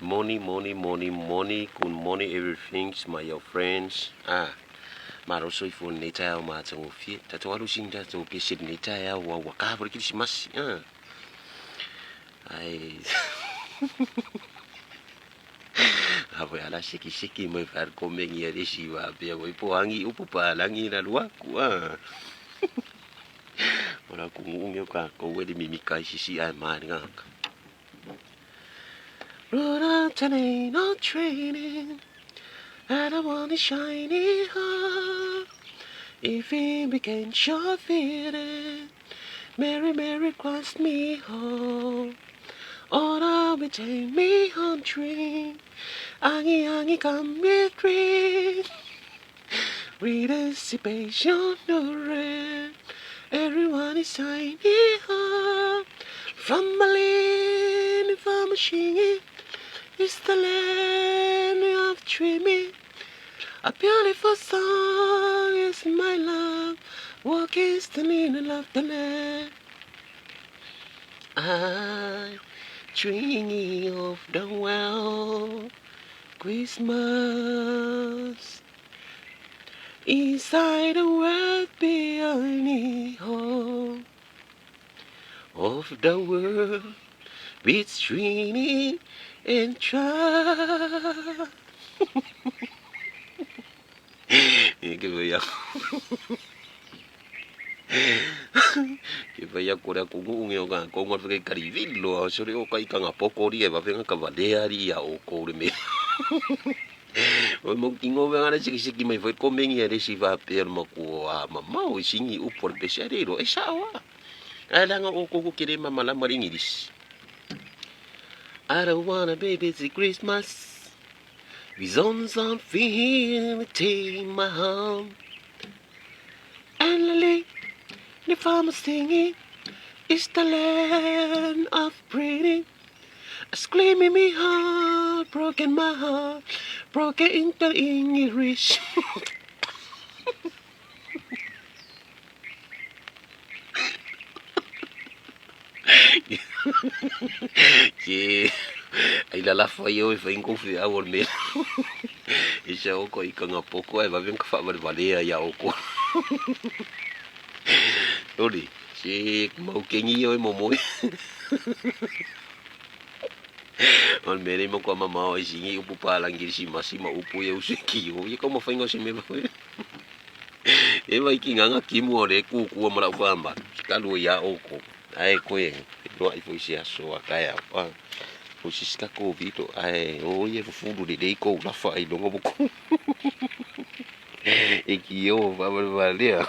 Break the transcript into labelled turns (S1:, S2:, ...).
S1: Morning, good morning, everything, my your friends. Maroso ifo neta ya matango fi. Tatawaru shinda to pese neta ya wa wakabri xmas. Ai. Abo ala shiki mai far komeng ya resiwa bia boy poangi upu palangi na luaku. Ora kung ka ko wedi mimika sisi ai manga. Run out today, no training. I don't want to shiny heart. If it became short fitted, Mary crossed me home. Or I will take me home dream. Angi come with dream. Read anticipation no red. Everyone is shiny heart. From Berlin, from Machine. It's the land of dreaming. A beautiful song is my love. Walking still in love the land. I'm dreaming of the world. Christmas. Inside the world beyond the home of the world. With dreaming and try. Ke vai akora ko ngunge o ga ko ngor ke karivilo so re o kai kanga pokori e va venga cavaleari a o ko le me o mo kingo venga na siki mai foi comengi e si va per mo ko a mama o singi u por pesarero e sawa ala nga o ko kire mama la maringiris. I don't wanna baby it's Christmas. With on something take my home. And Lily, the farmer singing, it's the land of breathing. Screaming me heart, broken my heart, broken into English. Yeah, ai la fa yo fa in confi a me. E xa o ko i kanga poko e va venga fa valea ya o ko. Ori, si mau kengi o mo mo. On mene mo ko mama o singi upu palangi si masima upu e usiki o. E como fa ngo se me foi. E vai ki nganga kimu o le ku ku mo la famba. Kalu ya o ko. Ai ko e. Do ai foi si aso akaya. O sisika ko vito ai o ye fundo de dei ko la fa i longo buku. E ki yo va valea.